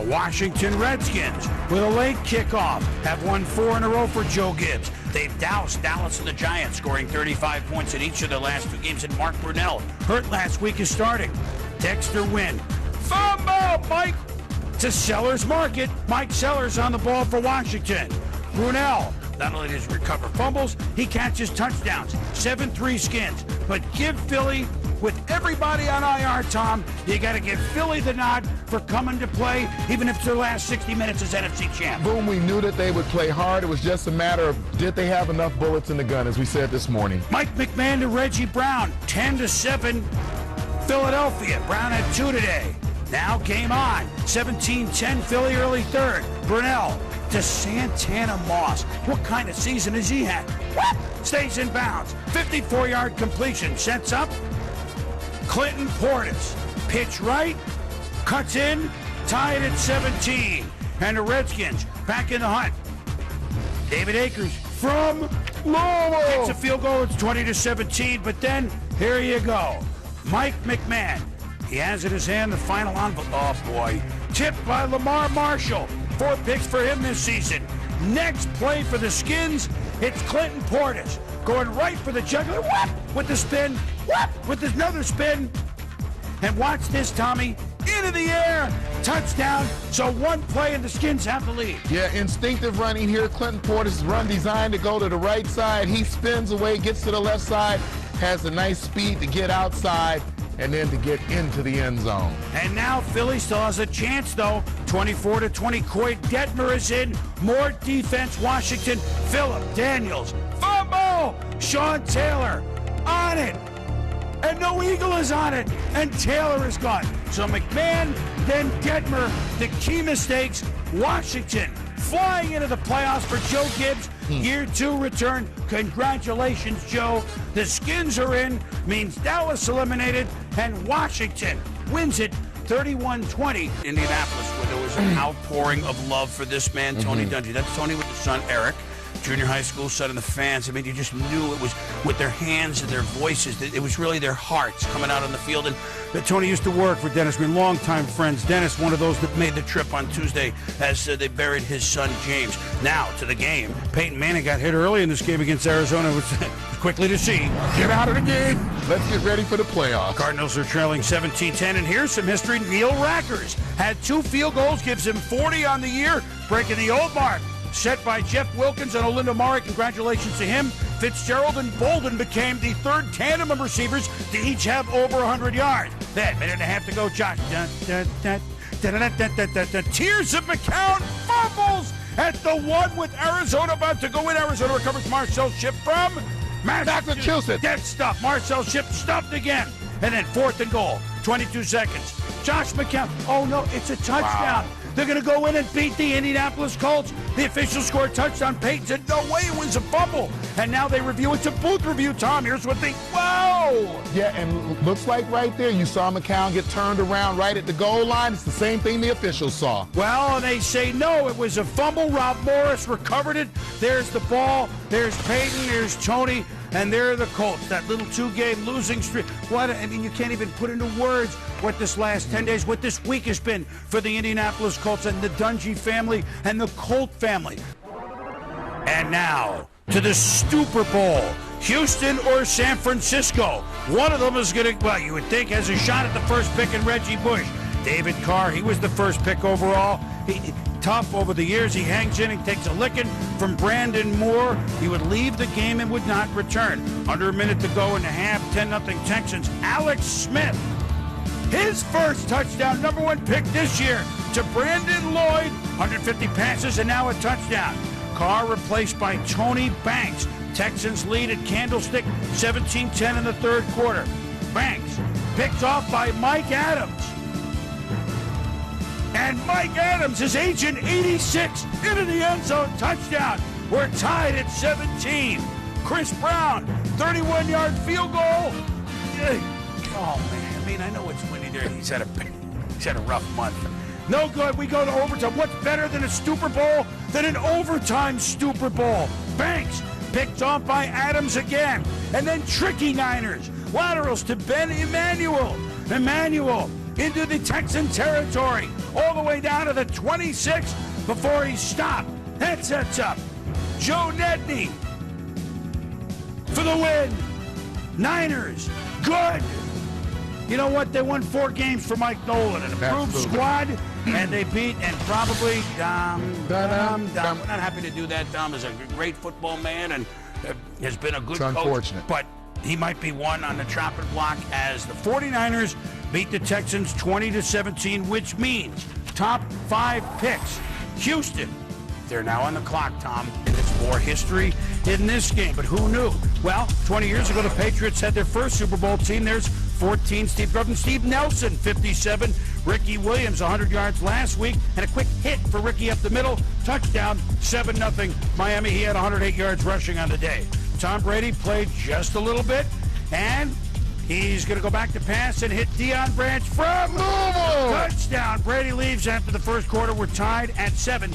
Washington Redskins, with a late kickoff, have won 4 in a row for Joe Gibbs. They've doused Dallas and the Giants, scoring 35 points in each of their last 2 games, and Mark Brunell, hurt last week, is starting. Dexter Wynn. Fumble, Mike, to Sellers Market. Mike Sellers on the ball for Washington. Brunell, not only does he recover fumbles, he catches touchdowns. 7-3 Skins. But give Philly, with everybody on IR, Tom, you got to give Philly the nod for coming to play, even if their last 60 minutes is NFC champ. Boom, we knew that they would play hard. It was just a matter of, did they have enough bullets in the gun, as we said this morning. Mike McMahon to Reggie Brown, 10-7 Philadelphia. Brown had 2 today. Now game on. 17-10 Philly, early third. Brunell to Santana Moss. What kind of season has he had? What? Stays in bounds. 54-yard completion. Sets up. Clinton Portis. Pitch right. Cuts in. Tied at 17. And the Redskins back in the hunt. David Akers from Louisville takes a field goal. It's 20-17. But then, here you go. Mike McMahon. He has in his hand the final envelope. Oh, boy. Tipped by Lamar Marshall. 4 picks for him this season. Next play for the Skins, it's Clinton Portis. Going right for the jugular. What? With the spin. What? With another spin. And watch this, Tommy. Into the air. Touchdown. So 1 play and the Skins have the lead. Yeah, instinctive running here. Clinton Portis' run designed to go to the right side. He spins away, gets to the left side, has a nice speed to get outside, and then to get into the end zone. And now Philly still has a chance, though. 24-20. Coy Detmer is in. More defense. Washington. Phillip Daniels. Fumble! Sean Taylor on it. And no Eagle is on it. And Taylor is gone. So McMahon, then Detmer. The key mistakes. Washington flying into the playoffs for Joe Gibbs. Year 2 return. Congratulations, Joe. The Skins are in. Means Dallas eliminated. And Washington wins it 31-20. Indianapolis, where there was an outpouring of love for this man, Tony Dungy. That's Tony with his son, Eric. Junior high school son, and the fans. I mean, you just knew it was with their hands and their voices. It was really their hearts coming out on the field. And Tony used to work for Dennis Green, longtime friends. Dennis, one of those that made the trip on Tuesday as they buried his son, James. Now to the game. Peyton Manning got hit early in this game against Arizona. It was quickly to see. Get out of the game. Let's get ready for the playoffs. Cardinals are trailing 17-10, and here's some history. Neil Rackers had 2 field goals, gives him 40 on the year, breaking the old mark set by Jeff Wilkins and Olindo Mare. Congratulations to him. Fitzgerald and Bolden became the 3rd tandem of receivers to each have over 100 yards. Then, minute and a half to go, Josh. Tears of McCown fumbles at the 1 with Arizona about to go in. Arizona recovers. Marcel Shipp from Massachusetts. Dead stuff. Marcel Shipp stuffed again. And then 4th and goal. 22 seconds. Josh McCown. Oh, no, it's a touchdown. Wow. They're going to go in and beat the Indianapolis Colts. The officials scored a touchdown. Peyton said, no way, it was a fumble. And now they review. It's a booth review, Tom. Here's what they, whoa! Yeah, and looks like right there, you saw McCown get turned around right at the goal line. It's the same thing the officials saw. Well, they say no, it was a fumble. Rob Morris recovered it. There's the ball. There's Peyton. There's Tony. And there are the Colts, that little 2-game losing streak. What, I mean, you can't even put into words what this last 10 days, what this week has been for the Indianapolis Colts and the Dungy family and the Colt family. And now to the Super Bowl. Houston or San Francisco. One of them is going to, well, you would think has a shot at the first pick in Reggie Bush. David Carr, he was the first pick overall. Tough over the years. He hangs in and takes a licking from Brandon Moore. He would leave the game and would not return. Under a minute to go in the half, 10-0 Texans. Alex Smith, his first touchdown, number 1 pick this year to Brandon Lloyd. 150 passes and now a touchdown. Carr replaced by Tony Banks. Texans lead at Candlestick, 17-10 in the 3rd quarter. Banks picked off by Mike Adams. And Mike Adams is agent 86 into the end zone, touchdown. We're tied at 17. Chris Brown, 31-yard field goal. Oh, man, I mean, I know it's windy there. He's had a rough month. No good. We go to overtime. What's better than a Super Bowl than an overtime Super Bowl? Banks picked off by Adams again. And then tricky Niners. Laterals to Ben Emmanuel. Emmanuel into the Texan territory, all the way down to the 26 before he stopped. That sets up Joe Nedney for the win. Niners, good. You know what? They won 4 games for Mike Nolan, an improved squad, and they beat and probably We're not happy to do that. Dom is a great football man and has been a good coach. Unfortunate. But he might be one on the chopping block as the 49ers beat the Texans 20-17, which means top 5 picks. Houston, they're now on the clock, Tom, and it's more history in this game. But who knew? Well, 20 years ago, the Patriots had their first Super Bowl team. There's 14, Steve Grogan, Steve Nelson, 57, Ricky Williams, 100 yards last week, and a quick hit for Ricky up the middle, touchdown, 7-0 Miami. He had 108 yards rushing on the day. Tom Brady played just a little bit, and he's going to go back to pass and hit Deion Branch from touchdown. Brady leaves after the first quarter. We're tied at 7.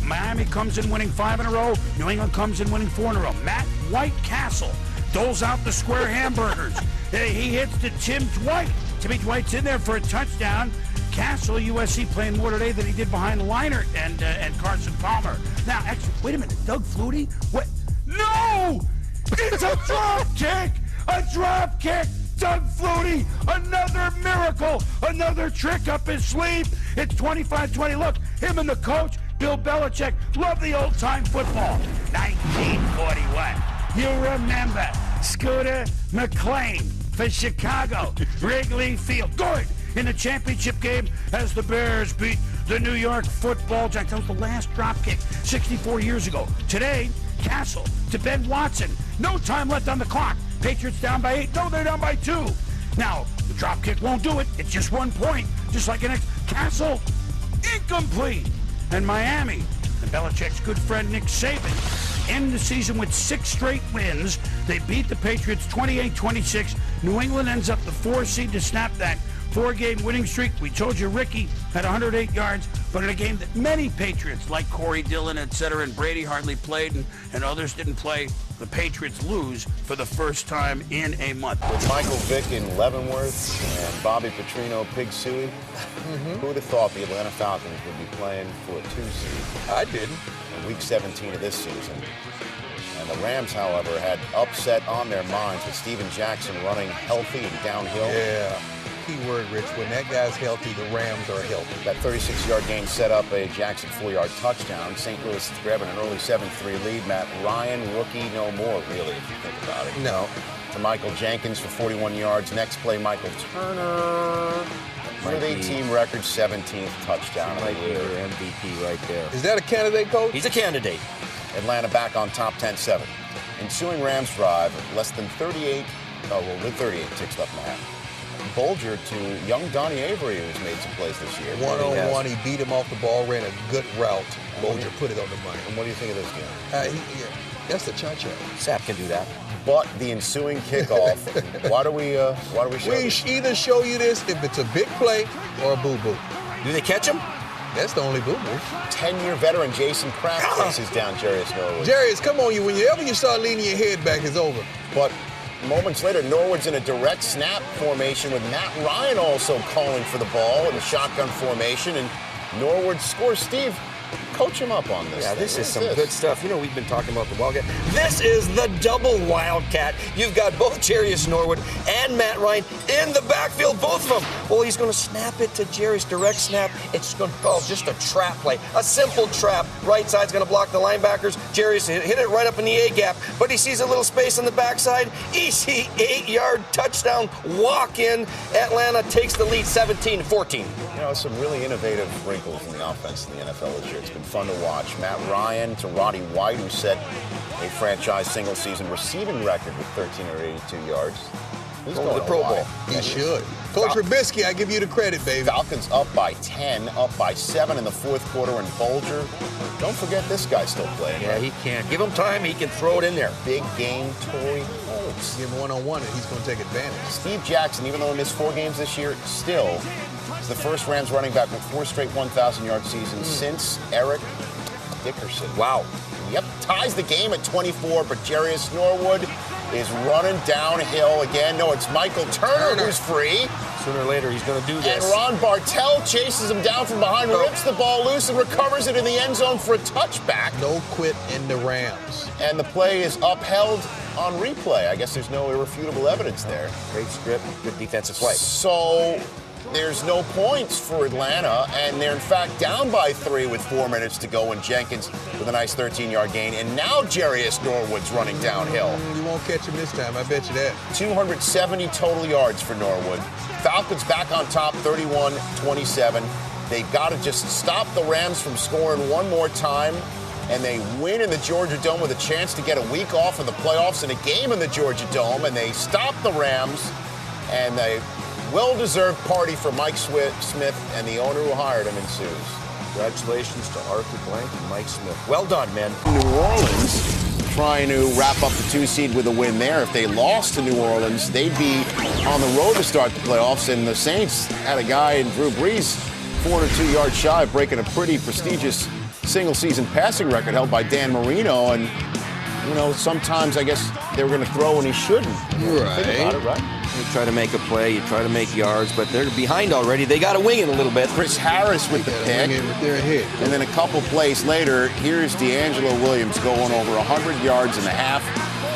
Miami comes in winning 5 in a row. New England comes in winning 4 in a row. Matt White Castle doles out the square hamburgers. He hits to Tim Dwight. Timmy Dwight's in there for a touchdown. Castle, USC, playing more today than he did behind Leinart and Carson Palmer. Now, actually, wait a minute. Doug Flutie? What? No! It's a drop kick! A drop kick! Doug Flutie, another miracle, another trick up his sleeve. It's 25-20. Look, him and the coach, Bill Belichick, love the old-time football. 1941. You remember Scooter McLean for Chicago, Wrigley Field. Good in the championship game as the Bears beat the New York Football Giants. That was the last drop kick 64 years ago. Today, Castle to Ben Watson. No time left on the clock. Patriots down by 8. No, they're down by 2. Now, the drop kick won't do it. It's just 1 point, just like an Castle, incomplete. And Miami, and Belichick's good friend Nick Saban, end the season with 6 straight wins. They beat the Patriots 28-26. New England ends up the 4 seed to snap that 4-game winning streak. We told you Ricky had 108 yards, but in a game that many Patriots, like Corey Dillon, etc., and Brady hardly played, and others didn't play, the Patriots lose for the first time in a month. With Michael Vick in Leavenworth and Bobby Petrino, Pig Suey, who would have thought the Atlanta Falcons would be playing for a 2 seed? I didn't. In week 17 of this season. And the Rams, however, had upset on their minds with Steven Jackson running healthy and downhill. Yeah. Key word, Rich. When that guy's healthy, the Rams are healthy. That 36-yard gain set up a Jackson 4-yard touchdown. St. Louis grabbing an early 7-3 lead. Matt Ryan, rookie, no more, really, if you think about it. No. To Michael Jenkins for 41 yards. Next play, Michael Turner for the team record 17th touchdown. Might be your MVP right there. Is that a candidate, Coach? He's a candidate. Atlanta back on top 10-7. Ensuing Rams drive, less than 38, with 38 ticks left in the half. Bulger to young Donnie Avery, who's made some plays this year. One-on-one, he beat him off the ball, ran a good route. Bulger put it on the money. And what do you think of this game? That's the cha-cha. Sapp can do that. But the ensuing kickoff, why do we show We this? either show you this if it's a big play or a boo-boo. Do they catch him? That's the only boo-boo. 10-year veteran Jason Kraft chases down Jarius Norwood. Jarius, come on, whenever you start leaning your head back, it's over. But moments later, Norwood's in a direct snap formation with Matt Ryan also calling for the ball in the shotgun formation, and Norwood scores. Steve, coach him up on this. Yeah, this is some good stuff. You know, we've been talking about the Wildcat. This is the double Wildcat. You've got both Jarius Norwood and Matt Ryan in the backfield, both of them. Well, he's going to snap it to Jarius, direct snap. It's going to call just a trap play, a simple trap. Right side's going to block the linebackers. Jarius hit it right up in the A-gap, but he sees a little space on the backside. Easy 8-yard touchdown walk in. Atlanta takes the lead 17-14. You know, some really innovative wrinkles in the offense in the NFL this year. It's been fun to watch. Matt Ryan to Roddy White, who set a franchise single-season receiving record with 1382 yards. He's Going going to the Pro Bowl. He should. Coach Trubisky, I give you the credit, baby. Falcons up by 10, up by 7 in the fourth quarter, and Bulger. Don't forget this guy still playing. Yeah, he can. Give him time. He can throw it in there. Big game, Torrey Holt. Give him one-on-one, and he's going to take advantage. Steve Jackson, even though he missed 4 games this year, still is the first Rams running back with 4 straight 1,000-yard seasons since Eric Dickerson. Wow. Yep, ties the game at 24, but Jarius Norwood is running downhill again. No, it's Michael Turner who's free. Sooner or later, he's going to do And this. Ron Bartell chases him down from behind, rips the ball loose, and recovers it in the end zone for a touchback. No quit in the Rams. And the play is upheld on replay. I guess there's no irrefutable evidence there. Great script, good defensive play. So there's no points for Atlanta, and they're in fact down by 3 with 4 minutes to go, and Jenkins with a nice 13-yard gain. And now Jarius Norwood's running downhill. You won't catch him this time, I bet you that. 270 total yards for Norwood. Falcons back on top, 31-27. They've got to just stop the Rams from scoring one more time, and they win in the Georgia Dome with a chance to get a week off of the playoffs and a game in the Georgia Dome, and they stop the Rams, and a well-deserved party for Mike Smith and the owner who hired him ensues. Congratulations to Arthur Blank and Mike Smith. Well done, man. New Orleans trying to wrap up the 2 seed with a win there. If they lost to New Orleans, they'd be on the road to start the playoffs, and the Saints had a guy in Drew Brees 402 yards shy of breaking a pretty prestigious single-season passing record held by Dan Marino, and you know, sometimes I guess they were going to throw when he shouldn't. Right. Think about it, right? You try to make a play, you try to make yards, but they're behind already. They got to wing it a little bit. Chris Harris with the pick. They're ahead. And then a couple plays later, here's D'Angelo Williams going over 100 yards in a half,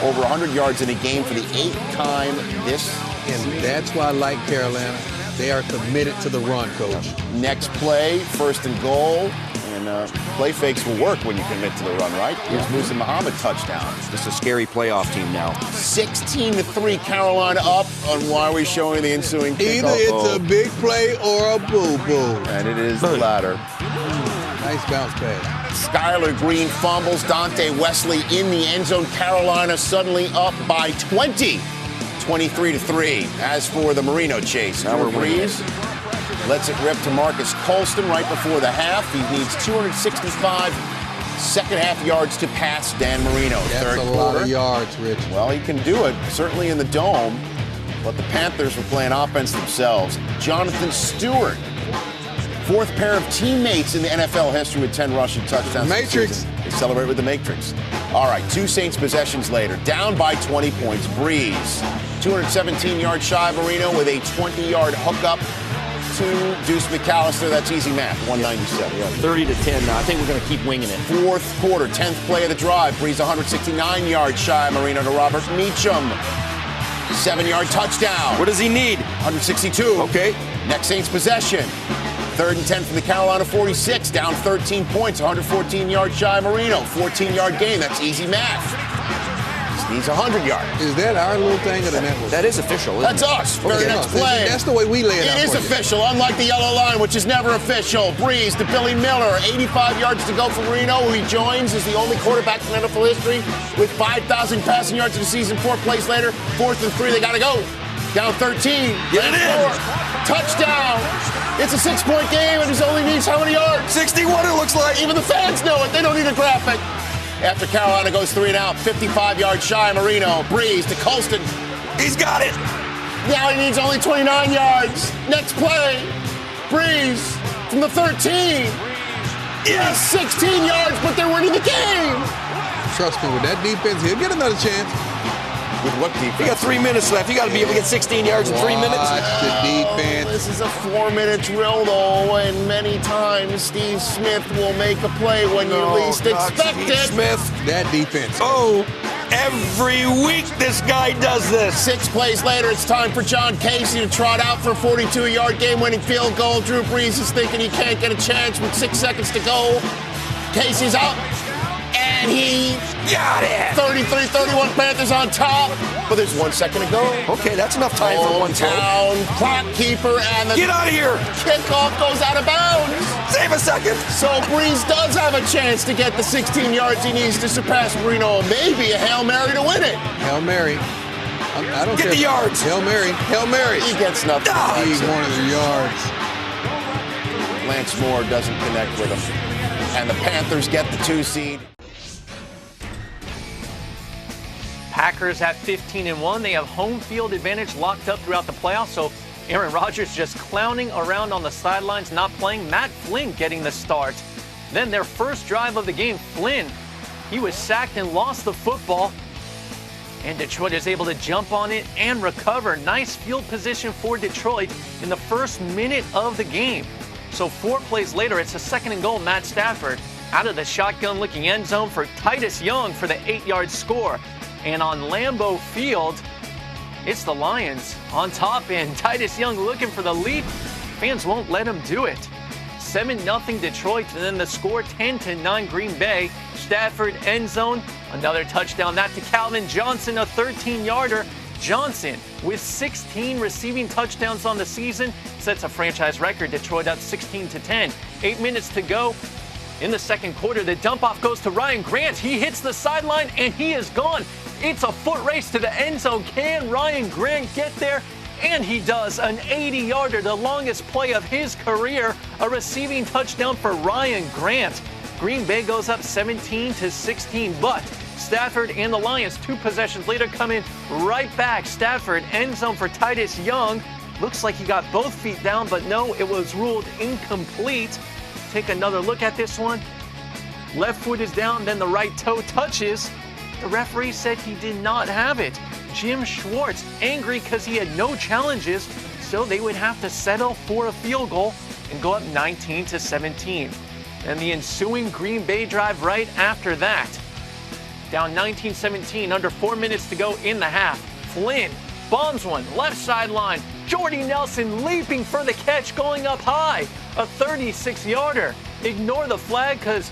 over 100 yards in a game for the 8th time this season. And that's why I like Carolina. They are committed to the run, Coach. Next play, 1st and goal. And play fakes will work when you commit to the run, right? Here's Musa Muhammad touchdown. Just a scary playoff team now. 16-3 Carolina up on why we showing the ensuing kickoff. Either it's a big play or a boo-boo. And it is the latter. Nice bounce pass. Skylar Green fumbles. Dante Wesley in the end zone. Carolina suddenly up by 20. 23-3. As for the Marino chase, Now we're winning. Brees lets it rip to Marcus Colston right before the half. He needs 265 second-half yards to pass Dan Marino. That's Third a quarter. lot of yards, Rich. Well, he can do it, certainly in the Dome. But the Panthers were playing offense themselves. Jonathan Stewart, 4th pair of teammates in the NFL history with 10 rushing touchdowns. this Matrix. season. They celebrate with the Matrix. All right, 2 Saints possessions later, down by 20 points. Breeze, 217 yards shy of Marino with a 20-yard hookup to Deuce McAllister. That's easy math, 197. 30-10 now. I think we're going to keep winging it. 4th quarter, 10th play of the drive. Breeze 169 yards shy of Marino to Robert Meacham. 7-yard touchdown. What does he need? 162. Okay. Next Saints possession. 3rd and 10 from the Carolina 46. Down 13 points. 114 yards shy of Marino. 14-yard gain. That's easy math. Just needs 100 yards. Is that our little thing or the network? That is official, isn't That's it? us. Very Okay. next play. That's the way we lay it out It is for you. official, unlike the yellow line, which is never official. Breeze to Billy Miller. 85 yards to go for Marino, who he joins as the only quarterback in NFL history with 5,000 passing yards in the season. 4 plays later, 4th and 3, they got to go. Down 13. Get it in. Touchdown. It's a 6-point game, and he only needs how many yards? 61, it looks like. Even the fans know it. They don't need a graphic. After Carolina goes 3 and out, 55 yards shy of Marino. Breeze to Colston. He's got it. Now he needs only 29 yards. Next play. Breeze from the 13. Yes, 16 yards, but they're winning the game. Trust me, with that defense, he'll get another chance. With what defense? You got 3 minutes left. You got to be able to get 16 yards in 3 minutes. Watch the defense. This is a 4-minute drill, though, and many times Steve Smith will make a play when you least expect Steve it. Smith. That defense. Oh, every week this guy does this. 6 plays later, it's time for John Casey to trot out for a 42-yard game-winning field goal. Drew Brees is thinking he can't get a chance with 6 seconds to go. Casey's out, and he Got it. 33-31 Panthers on top, but there's 1 second to go. Okay, that's enough time for one throw. Hometown clock keeper, and the Get out of here. kickoff goes out of bounds. Save a second. So Breeze does have a chance to get the 16 yards he needs to surpass Marino. Maybe a Hail Mary to win it. Hail Mary. I don't Get care. the yards. Hail Mary. Hail Mary. He gets nothing. Ah. He wanted the yards. Lance Moore doesn't connect with him. And the Panthers get the 2 seed. Packers have 15-1. They have home field advantage locked up throughout the playoffs. So Aaron Rodgers just clowning around on the sidelines, not playing. Matt Flynn getting the start. Then their first drive of the game, Flynn, he was sacked and lost the football. And Detroit is able to jump on it and recover. Nice field position for Detroit in the first minute of the game. So 4 plays later, it's a 2nd and goal. Matt Stafford out of the shotgun-looking end zone for Titus Young for the 8-yard score. And on Lambeau Field, it's the Lions on top, and Titus Young looking for the lead. Fans won't let him do it. 7-0 Detroit, and then the score 10-9 Green Bay. Stafford end zone, another touchdown. That to Calvin Johnson, a 13-yarder. Johnson with 16 receiving touchdowns on the season sets a franchise record. Detroit up 16-10. 8 minutes to go in the second quarter. The dump off goes to Ryan Grant. He hits the sideline and he is gone. It's a foot race to the end zone. Can Ryan Grant get there? And he does. An 80-yarder, the longest play of his career. A receiving touchdown for Ryan Grant. Green Bay goes up 17-16, but Stafford and the Lions 2 possessions later come in right back. Stafford end zone for Titus Young. Looks like he got both feet down, but no, it was ruled incomplete. Take another look at this one. Left foot is down, then the right toe touches. The referee said he did not have it. Jim Schwartz angry because he had no challenges, so they would have to settle for a field goal and go up 19-17. And the ensuing Green Bay drive right after that. Down 19-17, under 4 minutes to go in the half. Flynn bombs one, left sideline. Jordy Nelson leaping for the catch, going up high. A 36-yarder. Ignore the flag because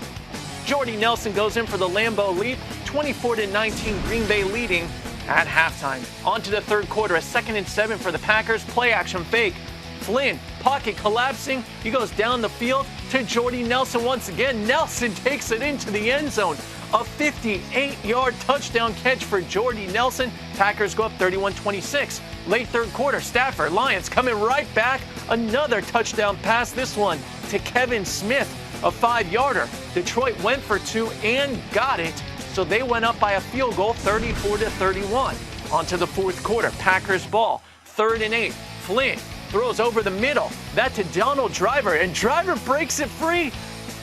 Jordy Nelson goes in for the Lambeau leap. 24-19, Green Bay leading at halftime. On to the third quarter, a 2nd and 7 for the Packers. Play action fake. Flynn, pocket collapsing. He goes down the field to Jordy Nelson once again. Nelson takes it into the end zone. A 58-yard touchdown catch for Jordy Nelson. Packers go up 31-26. Late third quarter, Stafford, Lions coming right back. Another touchdown pass, this one to Kevin Smith, a 5-yarder. Detroit went for 2 and got it. So they went up by a field goal, 34-31. On to the fourth quarter, Packers ball, 3rd and 8. Flynn throws over the middle. That to Donald Driver, and Driver breaks it free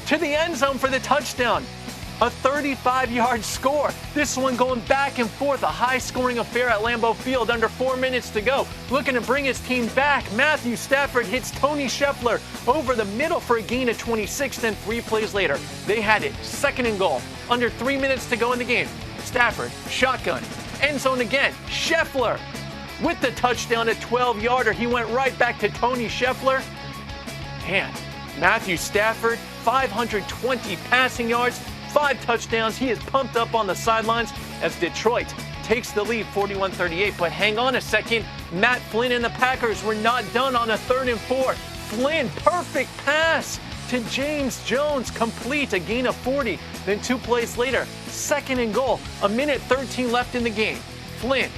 to the end zone for the touchdown. A 35-yard score. This one going back and forth, a high-scoring affair at Lambeau Field under 4 minutes to go. Looking to bring his team back. Matthew Stafford hits Tony Scheffler over the middle for a gain of 26. Then 3 plays later, they had it. 2nd and goal. Under 3 minutes to go in the game. Stafford, shotgun, end zone again. Scheffler with the touchdown, a 12-yarder. He went right back to Tony Scheffler. And Matthew Stafford, 520 passing yards, 5 touchdowns. He is pumped up on the sidelines as Detroit takes the lead 41-38. But hang on a second. Matt Flynn and the Packers were not done on a 3rd and 4. Flynn, perfect pass to James Jones, complete, a gain of 40. Then 2 plays later, 2nd and goal, a minute 13 left in the game. Flynn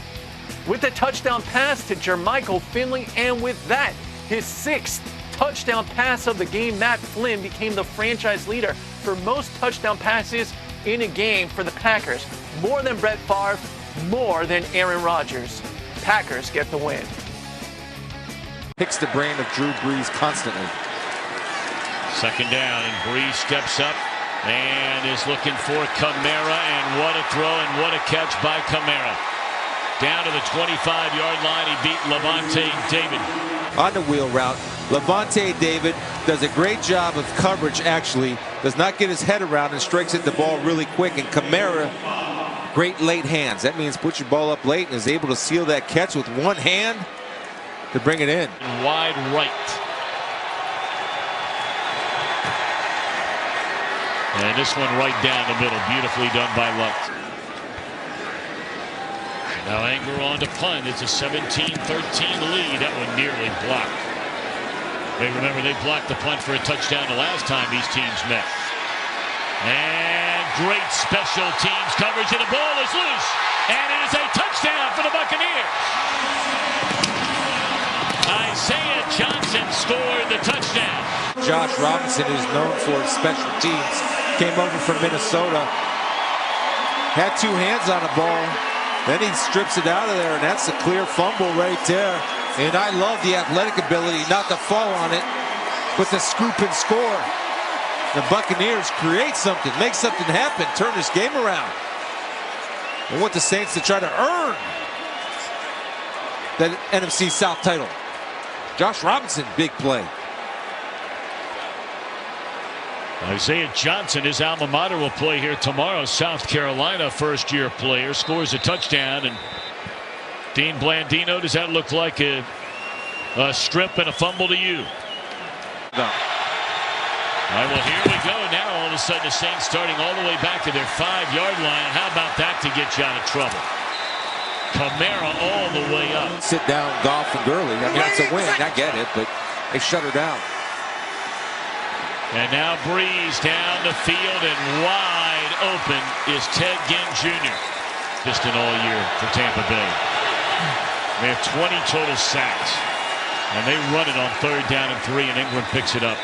with a touchdown pass to Jermichael Finley, and with that, his 6th touchdown pass of the game. Matt Flynn became the franchise leader for most touchdown passes in a game for the Packers. More than Brett Favre, more than Aaron Rodgers. Packers get the win. Picks the brain of Drew Brees constantly. 2nd down, and Brees steps up and is looking for Kamara, and what a throw and what a catch by Kamara. Down to the 25-yard line, he beat Levante David. On the wheel route, Levante David does a great job of coverage, actually. Does not get his head around and strikes at the ball really quick. And Kamara, great late hands. That means put your ball up late and is able to seal that catch with one hand to bring it in. Wide right. And this one right down the middle. Beautifully done by Luck. Now Anger on to punt. It's a 17-13 lead. That one nearly blocked. They remember they blocked the punt for a touchdown the last time these teams met. And great special teams coverage, and the ball is loose. And it is a touchdown for the Buccaneers. Isaiah Johnson scored the touchdown. Josh Robinson, who's known for his special teams, came over from Minnesota. Had 2 hands on the ball. Then he strips it out of there, and that's a clear fumble right there. And I love the athletic ability not to fall on it, but to scoop and score. The Buccaneers create something, make something happen, turn this game around. I want the Saints to try to earn that NFC South title. Josh Robinson, big play. Isaiah Johnson, his alma mater, will play here tomorrow. South Carolina first-year player, scores a touchdown. And Dean Blandino, does that look like a strip and a fumble to you? No. All right, well, here we go. Now, all of a sudden, the Saints starting all the way back to their 5-yard line. How about that to get you out of trouble? Kamara all the way up. Sit down, Goff and Gurley. I mean, that's a win. I get it, but they shut her down. And now Breeze down the field, and wide open is Ted Ginn Jr. Distant all year for Tampa Bay. They have 20 total sacks, and they run it on 3rd down and 3, and Ingram picks it up.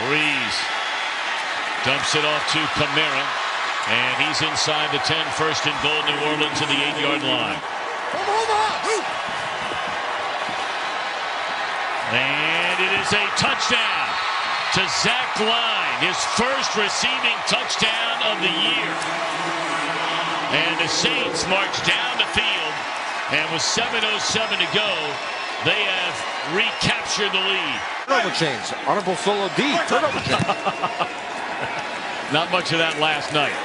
Breeze dumps it off to Kamara, and he's inside the 10, 1st and goal, New Orleans to the 8-yard line. And it is a touchdown to Zach Line, his first receiving touchdown of the year. And the Saints march down the field, and with 7:07 to go, they have recaptured the lead. Turnover change. Honorable Solo D. Turnover change. Not much of that last night.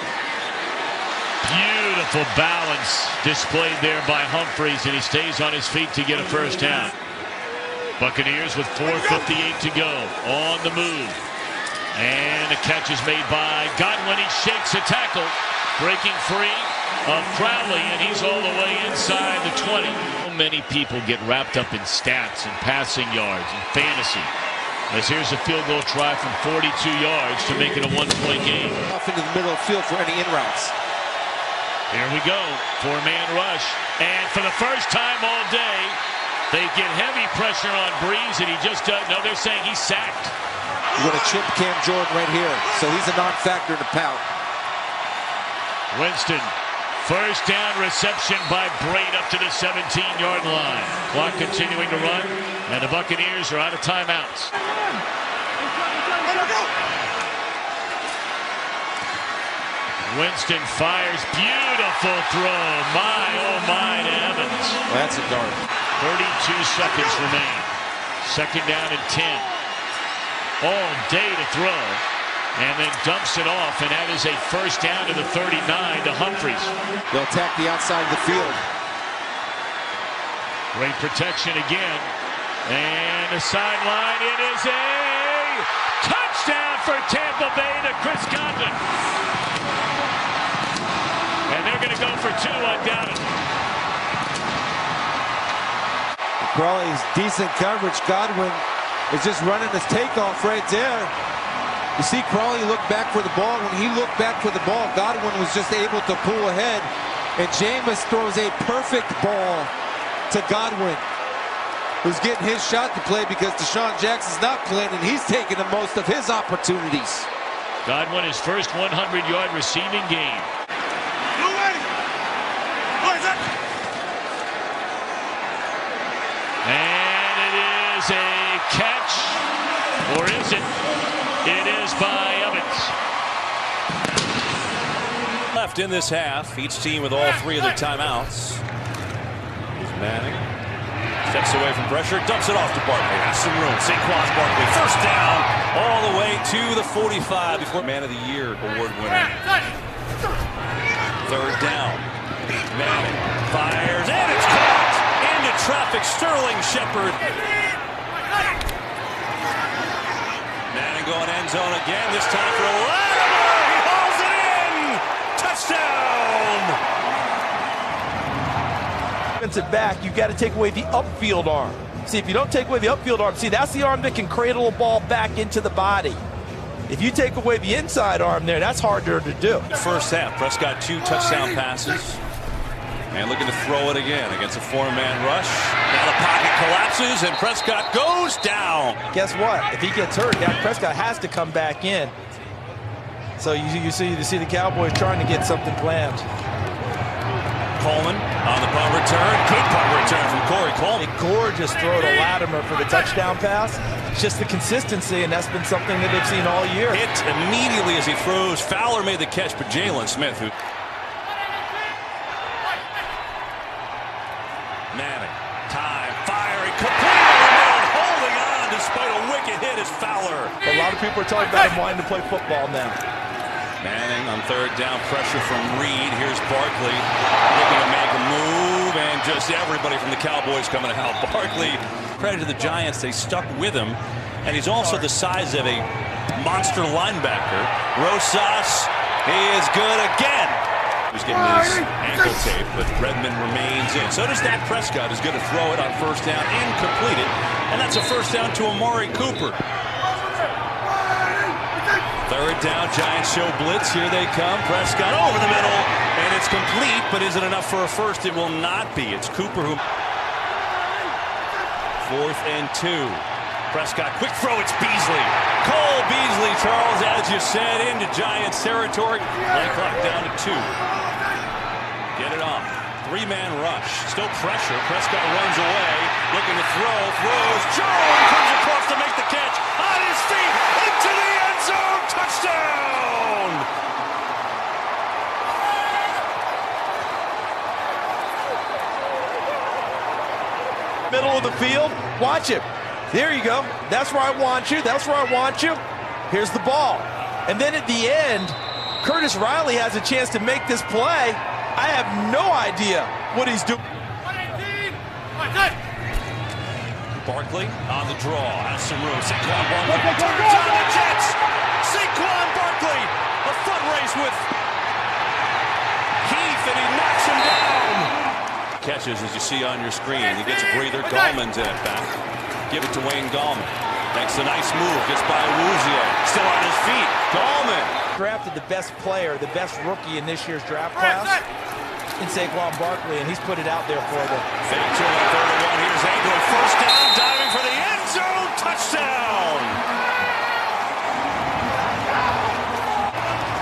Beautiful balance displayed there by Humphries, and he stays on his feet to get a first down. Buccaneers with 4:58 to go, on the move. And the catch is made by Godwin. He shakes a tackle, breaking free of Crowley, and he's all the way inside the 20. So many people get wrapped up in stats and passing yards and fantasy. As here's a field goal try from 42 yards to make it a 1-point game. Off into the middle of the field for any in routes. Here we go, 4-man rush, and for the first time all day, they get heavy pressure on Breeze, and he just doesn't. No, they're saying he's sacked. You're going to chip Cam Jordan right here, so he's a non-factor in the pout. Winston, first down reception by Braid up to the 17-yard line. Clock continuing to run, and the Buccaneers are out of timeouts. Winston fires, beautiful throw. My, oh my, to Evans. That's a dart. 32 seconds remain. 2nd down and 10. All day to throw, and then dumps it off, and that is a first down to the 39 to Humphries. They'll attack the outside of the field. Great protection again, and the sideline. It is a touchdown for Tampa Bay to Chris Godwin. And they're going to go for 2 undoubtedly. Crawley's decent coverage. Godwin is just running his takeoff right there. You see Crawley look back for the ball. When he looked back for the ball, Godwin was just able to pull ahead. And Jameis throws a perfect ball to Godwin, who's getting his shot to play because Deshaun Jackson's not playing, and he's taking the most of his opportunities. Godwin, his first 100-yard receiving game. And it is a catch, or is it? It is by Evans. Left in this half, each team with all 3 of their timeouts. Here's Manning. Steps away from pressure, dumps it off to Barkley. Has some room. Saquon Barkley, first down, all the way to the 45 before Man of the Year award winner. 3rd down. Manning fires, and it's caught! Into traffic, Sterling Shepard. Manning going end zone again, this time for Lattimore. He hauls it in! Touchdown! Defensive back, you've got to take away the upfield arm. See, if you don't take away the upfield arm, see, that's the arm that can cradle a ball back into the body. If you take away the inside arm there, that's harder to do. First half, Prescott 2 touchdown passes. And looking to throw it again against a 4-man rush. Now the pocket collapses, and Prescott goes down. Guess what? If he gets hurt, Dak Prescott has to come back in. So you see the Cowboys trying to get something planned. Coleman On the punt return, good punt return from Corey Coleman. A gorgeous throw to Latimer for the touchdown pass. It's just the consistency, and that's been something that they've seen all year. Hit immediately as he throws. Fowler made the catch, but Jalen Smith, who... Manning, time, firing, complete over the middle, holding on despite a wicked hit is Fowler. A lot of people are talking about him wanting to play football now. Manning on third down, pressure from Reed. Here's Barkley looking to make a move, and just everybody from the Cowboys coming out. Barkley, credit to the Giants, they stuck with him, and he's also the size of a monster linebacker. Rosas, he is good again. He's getting his ankle tape, but Redmond remains in. So does Dak Prescott, is going to throw it on first down and complete it, and that's a first down to Amari Cooper. Third down, Giants show blitz. Here they come. Prescott over the middle, and it's complete, but is it enough for a first? It will not be. It's Cooper who... 4th and 2. Prescott, quick throw, it's Beasley. Cole Beasley, Charles, as you said, into Giants territory. Play clock down to 2. Get it off. 3-man rush. Still pressure. Prescott runs away. Looking to throw. Throws. Jones comes across to make the catch. On his feet. Into the end zone. Touchdown! Middle of the field. Watch it. There you go. That's where I want you. That's where I want you. Here's the ball. And then at the end, Curtis Riley has a chance to make this play. I have no idea what he's doing. Barkley on the draw. Has some room. Saquon Barkley turns on the Jets. Saquon Barkley. A foot race with Heath, and he knocks him down. Catches, as you see on your screen. He gets a breather. Gallman's in it back. Give it to Wayne Gallman. Makes a nice move. Gets by Awuzie. Still on his feet. Gallman. Drafted the best player, the best rookie in this year's draft class in Saquon Barkley, and he's put it out there for them. Fake to on 31. Here's Ingram. First down. Diving for the end zone. Touchdown.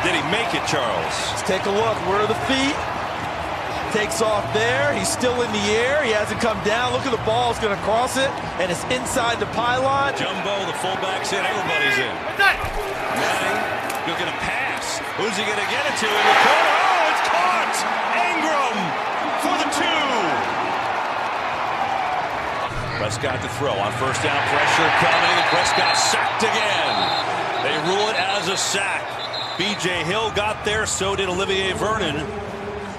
Did he make it, Charles? Let's take a look. Where are the feet? Takes off there. He's still in the air. He hasn't come down. Look at the ball. It's going to cross it, and it's inside the pylon. Jumbo, the fullback's in. Everybody's in. Manning looking to pass. Who's he going to get it to? In the corner. Oh, it's caught. Ingram for the 2. Prescott to throw on first down. Pressure coming. Prescott sacked again. They rule it as a sack. B.J. Hill got there. So did Olivier Vernon.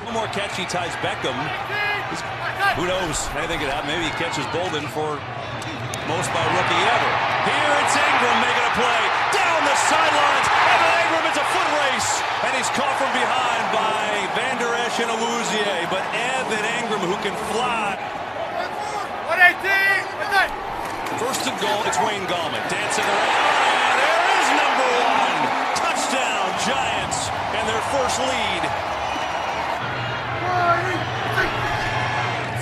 One more catch, he ties Beckham. Who knows? Anything could happen. Maybe he catches Bolden for most by rookie ever. Here it's Ingram making a play. Down the sidelines. Evan Ingram, it's a foot race. And he's caught from behind by Van Der Esch and Awuzie. But Evan Ingram, who can fly. 118. First and goal, it's Wayne Gallman. Dancing around. And there is number 1. Touchdown, Giants. And their first lead.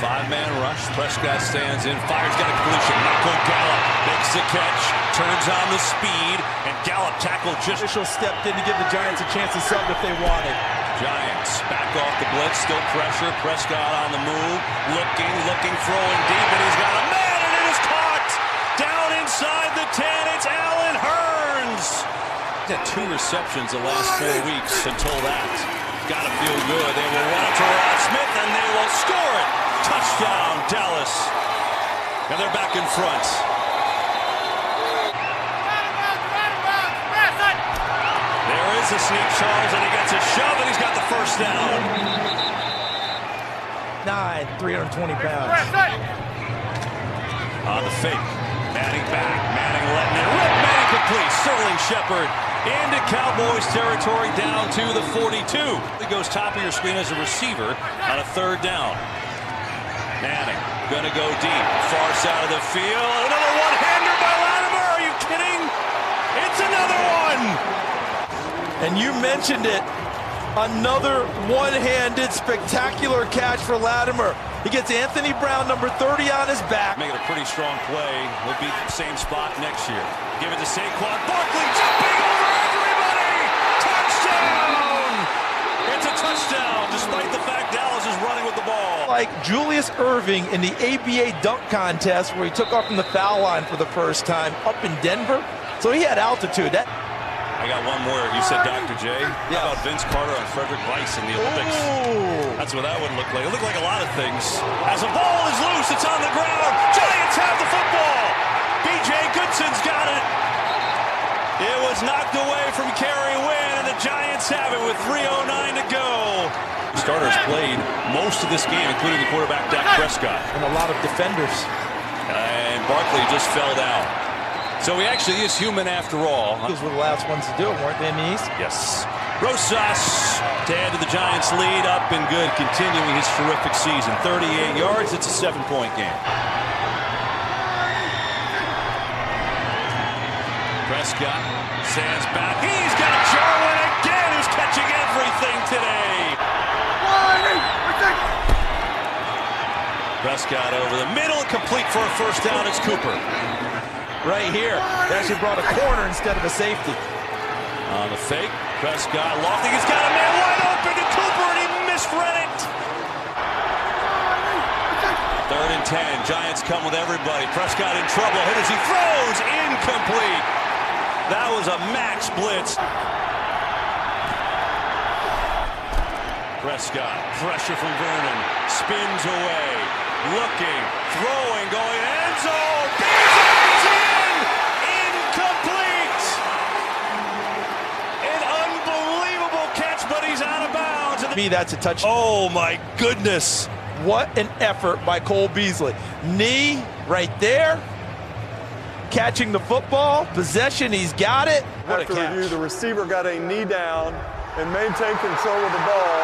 5-man rush. Prescott stands in. Fires, got a completion. Michael Gallup makes the catch. Turns on the speed. And Gallup tackled just. Official stepped in to give the Giants a chance to sub if they wanted. Giants back off the blitz. Still pressure. Prescott on the move. Looking, throwing deep. And he's got a man. And it is caught. Down inside the 10. It's Allen Hurns. He's had 2 receptions the last 4 weeks until that. Gotta feel good. They will run it to Rod Smith, and they will score it. Touchdown, Dallas. And they're back in front. There is a sneak, Charles, and he gets a shove, and he's got the first down. 320 pounds. On the fake. Manning back. Manning letting it rip. Manning complete. Sterling Shepard into Cowboys territory down to the 42. He goes top of your screen as a receiver on a 3rd down. Manning going to go deep. Far side of the field. Another one-hander by Latimer. Are you kidding? It's another one. And you mentioned it. Another one-handed spectacular catch for Latimer. He gets Anthony Brown, number 30, on his back. Making a pretty strong play. He'll be the same spot next year. Give it to Saquon Barkley, jumping over everybody. Touchdown! It's a touchdown, despite the fact Dallas is running with the ball. Like Julius Erving in the ABA dunk contest where he took off from the foul line for the first time up in Denver. So he had altitude. I got one more. You said Dr. J? Yeah. How about Vince Carter and Frederick Weiss in the Olympics? Ooh. That's what that would look like. It looked like a lot of things. As the ball is loose, it's on the ground. Giants have the football. B.J. Goodson's got it. It was knocked away from Kerry Wynn, and the Giants have it with 3:09 to go. Starters played most of this game, including the quarterback, Dak Prescott. And a lot of defenders. And Barkley just fell down. So he actually is human after all. Those were the last ones to do it, weren't they, in the East? Yes. Rosas to add to the Giants' lead, up and good, continuing his terrific season. 38 yards, it's a 7-point game. Prescott stands back. He's got Jarwin again, who's catching everything today. Prescott over the middle, complete for a first down. It's Cooper. Right here. They actually brought a corner instead of a safety. On the fake, Prescott lofting. He's got a man wide open to Cooper, and he misread it. 3rd and 10. Giants come with everybody. Prescott in trouble. Hit as he throws. Incomplete. That was a max blitz. Prescott, pressure from Vernon. Spins away. Looking. Throwing. Going end zone. He's in! Incomplete! An unbelievable catch, but he's out of bounds. To me, that's a touchdown. Oh, my goodness. What an effort by Cole Beasley. Knee right there. Catching the football. Possession, he's got it. What a After catch. review, the receiver got a knee down and maintained control of the ball.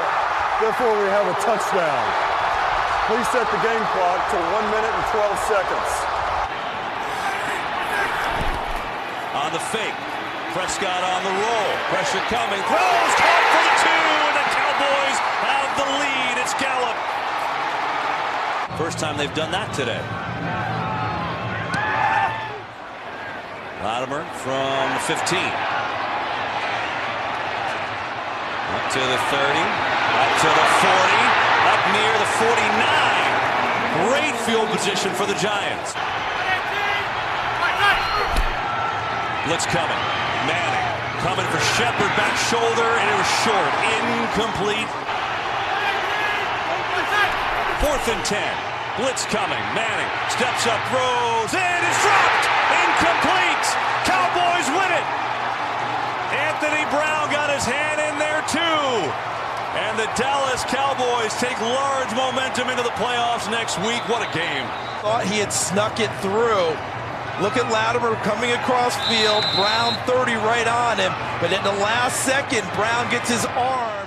Therefore, we have a touchdown. Please set the game clock to 1 minute and 12 seconds. On the fake. Prescott on the roll. Pressure coming. Throws. Caught for the 2. And the Cowboys have the lead. It's Gallup. First time they've done that today. Latimer from the 15. Up to the 30. Up to the 40. Up near the 49. Great field position for the Giants. Blitz coming. Manning coming for Shepard. Back shoulder, and it was short. Incomplete. 4th and 10. Blitz coming. Manning steps up, throws, and it's dropped. Incomplete. Cowboys win it. Anthony Brown got his hand in there too. And the Dallas Cowboys take large momentum into the playoffs next week. What a game. Thought he had snuck it through. Look at Latimer coming across field. Brown 30 right on him. But at the last second, Brown gets his arm.